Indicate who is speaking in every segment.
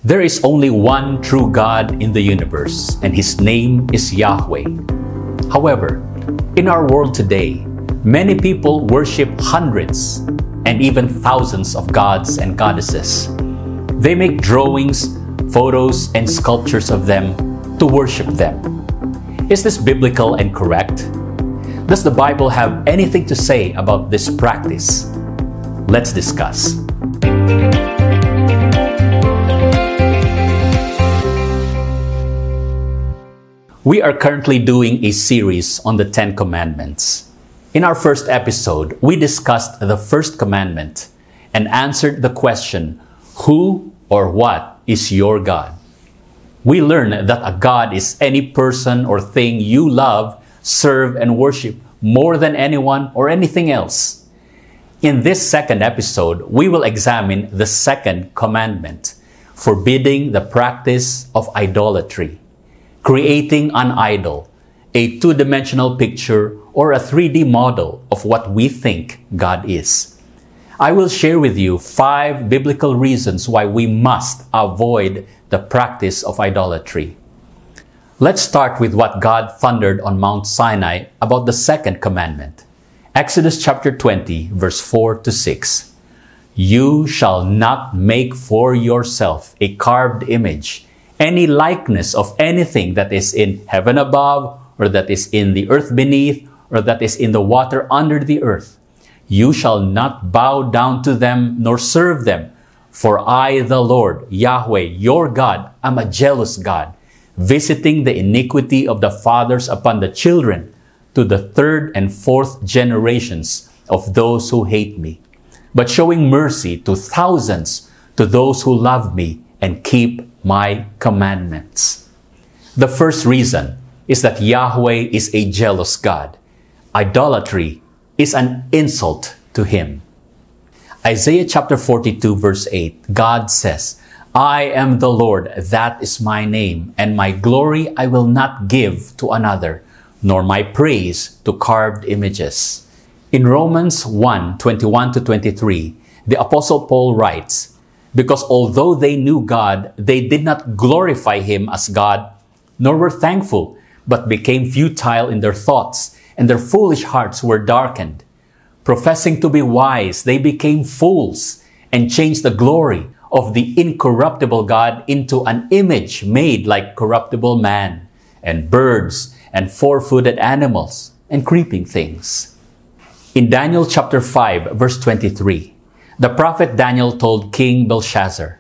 Speaker 1: There is only one true God in the universe, and His name is Yahweh. However, in our world today, many people worship hundreds and even thousands of gods and goddesses. They make drawings, photos, and sculptures of them to worship them. Is this biblical and correct? Does the Bible have anything to say about this practice? Let's discuss. We are currently doing a series on the Ten Commandments. In our first episode, we discussed the first commandment and answered the question, who or what is your God? We learned that a God is any person or thing you love, serve, and worship more than anyone or anything else. In this second episode, we will examine the second commandment, forbidding the practice of idolatry, creating an idol, a two-dimensional picture or a 3D model of what we think God is. I will share with you 5 biblical reasons why we must avoid the practice of idolatry. Let's start with what God thundered on Mount Sinai about the second commandment. Exodus chapter 20, verse 4 to 6. You shall not make for yourself a carved image, any likeness of anything that is in heaven above, or that is in the earth beneath, or that is in the water under the earth. You shall not bow down to them nor serve them. For I, the Lord, Yahweh, your God, am a jealous God, visiting the iniquity of the fathers upon the children, to the 3rd and 4th generations of those who hate me, but showing mercy to thousands, to those who love me and keep my commandments. The first reason is that Yahweh is a jealous God. Idolatry is an insult to Him. Isaiah chapter 42 verse 8, God says, I am the Lord, that is my name, and my glory I will not give to another, nor my praise to carved images. In Romans 1, 21 to 23, the Apostle Paul writes, because although they knew God, they did not glorify Him as God, nor were thankful, but became futile in their thoughts, and their foolish hearts were darkened. Professing to be wise, they became fools, and changed the glory of the incorruptible God into an image made like corruptible man, and birds, and four-footed animals, and creeping things. In Daniel chapter 5, verse 23, the prophet Daniel told King Belshazzar,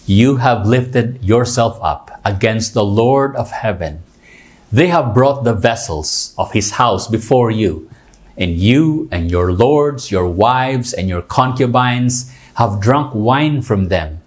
Speaker 1: you have lifted yourself up against the Lord of heaven. They have brought the vessels of His house before you, and you and your lords, your wives, and your concubines have drunk wine from them,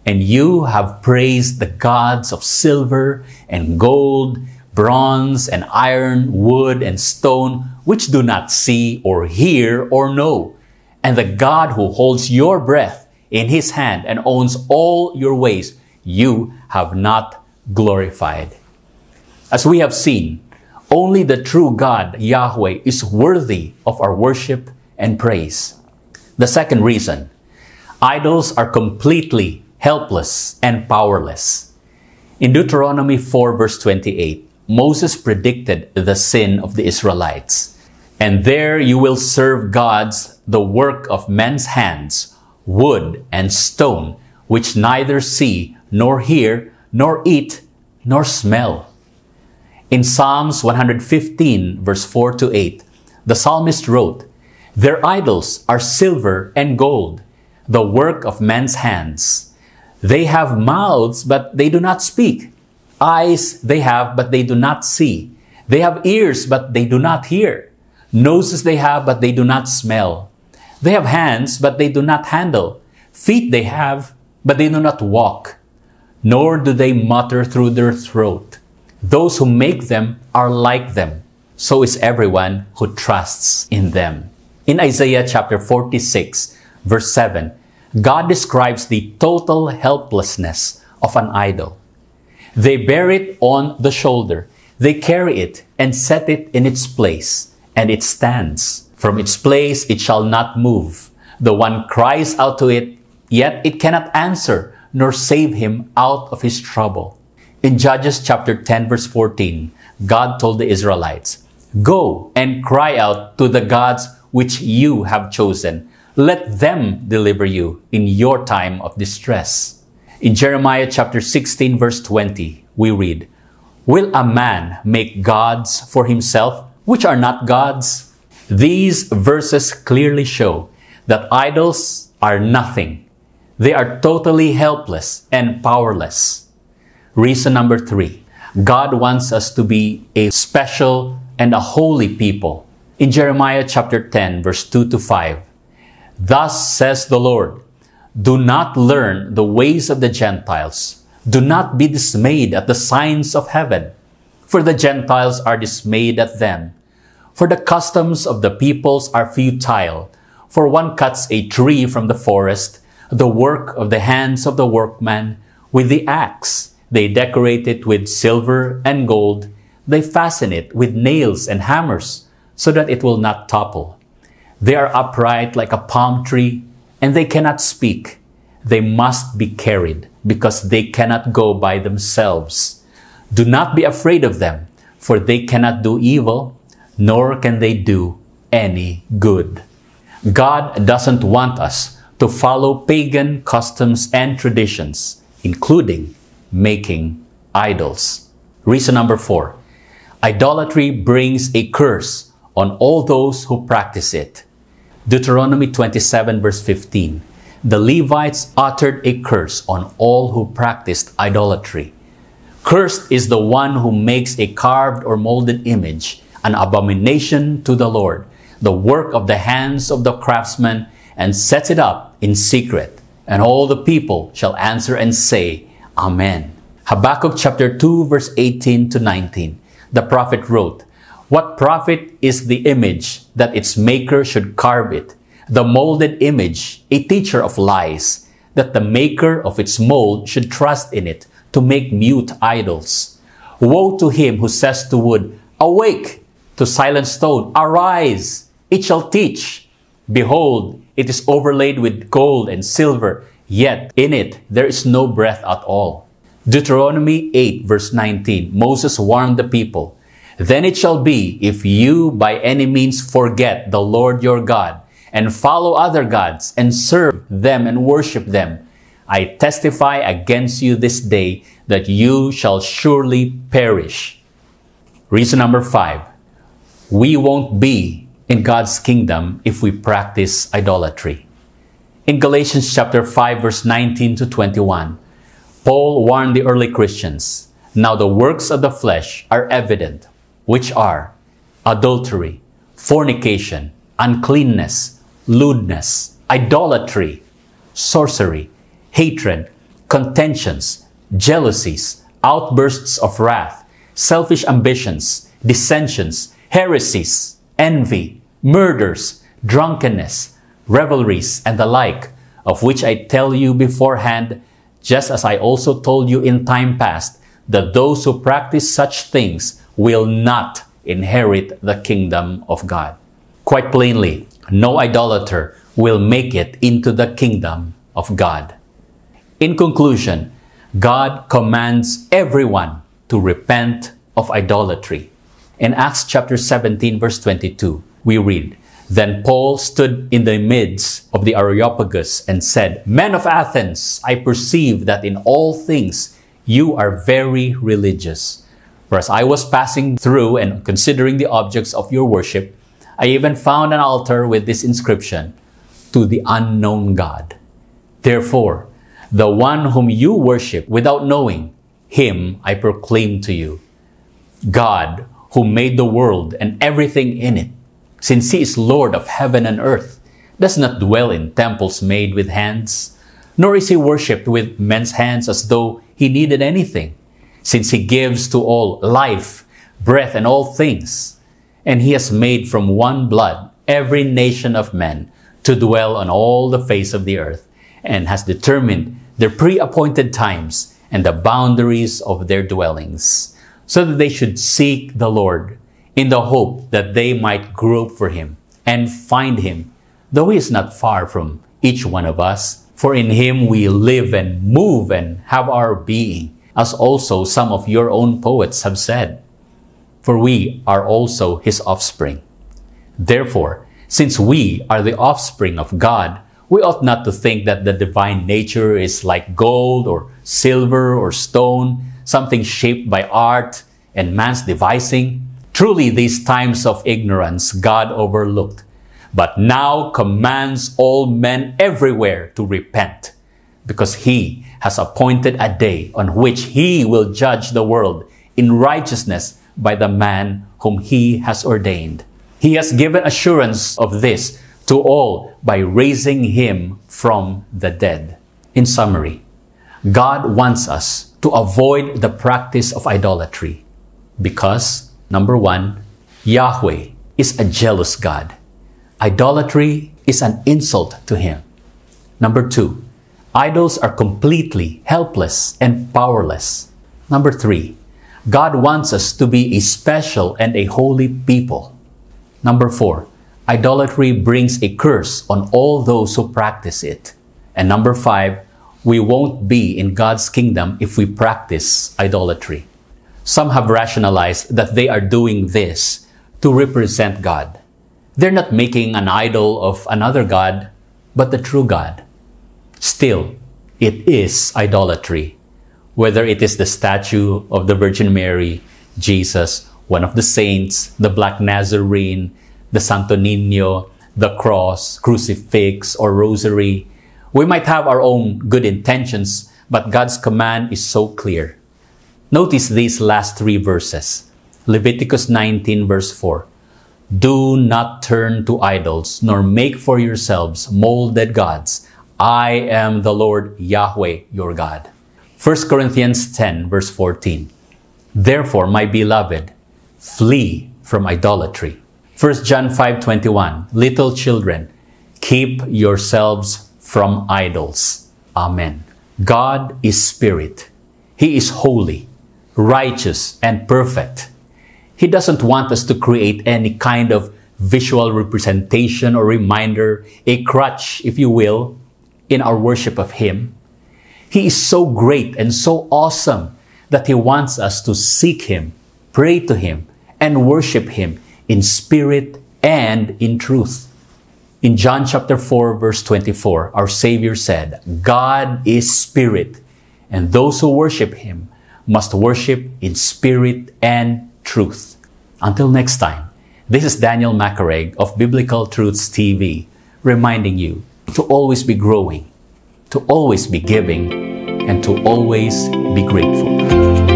Speaker 1: and you have praised the gods of silver and gold, bronze and iron, wood and stone, which do not see or hear or know, and the God who holds your breath in His hand and owns all your ways, you have not glorified. As we have seen, only the true God, Yahweh, is worthy of our worship and praise. The second reason, idols are completely helpless and powerless. In Deuteronomy 4 verse 28, Moses predicted the sin of the Israelites. And there you will serve gods, the work of men's hands, wood and stone, which neither see, nor hear, nor eat, nor smell. In Psalms 115, verse 4 to 8, the psalmist wrote, their idols are silver and gold, the work of men's hands. They have mouths, but they do not speak. Eyes they have, but they do not see. They have ears, but they do not hear. Noses they have, but they do not smell. They have hands, but they do not handle. Feet they have, but they do not walk. Nor do they mutter through their throat. Those who make them are like them. So is everyone who trusts in them. In Isaiah chapter 46, verse 7, God describes the total helplessness of an idol. They bear it on the shoulder. They carry it and set it in its place, and it stands. From its place it shall not move. The one cries out to it, yet it cannot answer, nor save him out of his trouble. In Judges chapter 10 verse 14, God told the Israelites, "Go and cry out to the gods which you have chosen. Let them deliver you in your time of distress." In Jeremiah chapter 16 verse 20, we read, "Will a man make gods for himself which are not gods?" These verses clearly show that idols are nothing. They are totally helpless and powerless. Reason number 3, God wants us to be a special and a holy people. In Jeremiah chapter 10 verse 2 to 5, "Thus says the Lord, do not learn the ways of the Gentiles. Do not be dismayed at the signs of heaven, for the Gentiles are dismayed at them. For the customs of the peoples are futile. For one cuts a tree from the forest, the work of the hands of the workman, with the axe. They decorate it with silver and gold. They fasten it with nails and hammers, so that it will not topple. They are upright like a palm tree, and they cannot speak. They must be carried, because they cannot go by themselves. Do not be afraid of them, for they cannot do evil, nor can they do any good." God doesn't want us to follow pagan customs and traditions, including making idols. Reason number 4, idolatry brings a curse on all those who practice it. Deuteronomy 27 verse 15, "The Levites uttered a curse on all who practiced idolatry." Cursed is the one who makes a carved or molded image, an abomination to the Lord, the work of the hands of the craftsman, and sets it up in secret. And all the people shall answer and say, Amen. Habakkuk chapter 2 verse 18 to 19, the prophet wrote, "What profit is the image that its maker should carve it? The molded image, a teacher of lies, that the maker of its mold should trust in it to make mute idols. Woe to him who says to wood, Awake! To silent stone, Arise! It shall teach. Behold, it is overlaid with gold and silver, yet in it there is no breath at all." Deuteronomy 8 verse 19, Moses warned the people, "Then it shall be, if you by any means forget the Lord your God, and follow other gods, and serve them and worship them, I testify against you this day that you shall surely perish." Reason number 5, we won't be in God's kingdom if we practice idolatry. In Galatians chapter 5 verse 19 to 21, Paul warned the early Christians, "Now the works of the flesh are evident, which are adultery, fornication, uncleanness, lewdness, idolatry, sorcery, hatred, contentions, jealousies, outbursts of wrath, selfish ambitions, dissensions, heresies, envy, murders, drunkenness, revelries, and the like, of which I tell you beforehand, just as I also told you in time past, that those who practice such things will not inherit the kingdom of God." Quite plainly, no idolater will make it into the kingdom of God. In conclusion, God commands everyone to repent of idolatry. In Acts chapter 17 verse 22, we read, "Then Paul stood in the midst of the Areopagus and said, Men of Athens, I perceive that in all things you are very religious. For as I was passing through and considering the objects of your worship, I even found an altar with this inscription, To the unknown God. Therefore, the one whom you worship without knowing, him I proclaim to you. God, who made the world and everything in it, since he is Lord of heaven and earth, does not dwell in temples made with hands, nor is he worshipped with men's hands as though he needed anything, since he gives to all life, breath, and all things. And he has made from one blood every nation of men to dwell on all the face of the earth, and has determined their pre-appointed times and the boundaries of their dwellings, so that they should seek the Lord, in the hope that they might grope for him and find him, though he is not far from each one of us. For in him we live and move and have our being, as also some of your own poets have said. For we are also his offspring. Therefore, since we are the offspring of God, we ought not to think that the divine nature is like gold or silver or stone, something shaped by art and man's devising. Truly, these times of ignorance God overlooked, but now commands all men everywhere to repent, because he has appointed a day on which he will judge the world in righteousness by the man whom he has ordained. He has given assurance of this to all by raising him from the dead. In summary, God wants us to avoid the practice of idolatry because, number one, Yahweh is a jealous God. Idolatry is an insult to him. Number two, idols are completely helpless and powerless. Number three, God wants us to be a special and a holy people. Number four, idolatry brings a curse on all those who practice it. And number five, we won't be in God's kingdom if we practice idolatry. Some have rationalized that they are doing this to represent God. They're not making an idol of another God, but the true God. Still, it is idolatry. Whether it is the statue of the Virgin Mary, Jesus, one of the saints, the Black Nazarene, the Santo Niño, the cross, crucifix, or rosary. We might have our own good intentions, but God's command is so clear. Notice these last three verses. Leviticus 19 verse 4. Do not turn to idols, nor make for yourselves molded gods. I am the Lord Yahweh, your God. 1 Corinthians 10 verse 14. Therefore, my beloved, flee from idolatry. 1 John 5:21. Little children, keep yourselves from idols. Amen. God is spirit. He is holy, righteous, and perfect. He doesn't want us to create any kind of visual representation or reminder, a crutch, if you will, in our worship of Him. He is so great and so awesome that He wants us to seek Him, pray to Him, and worship Him in spirit and in truth. In John chapter 4, verse 24, our Savior said, God is spirit, and those who worship Him must worship in spirit and truth. Until next time, this is Daniel Macareg of Biblical Truths TV, reminding you to always be growing, to always be giving, and to always be grateful.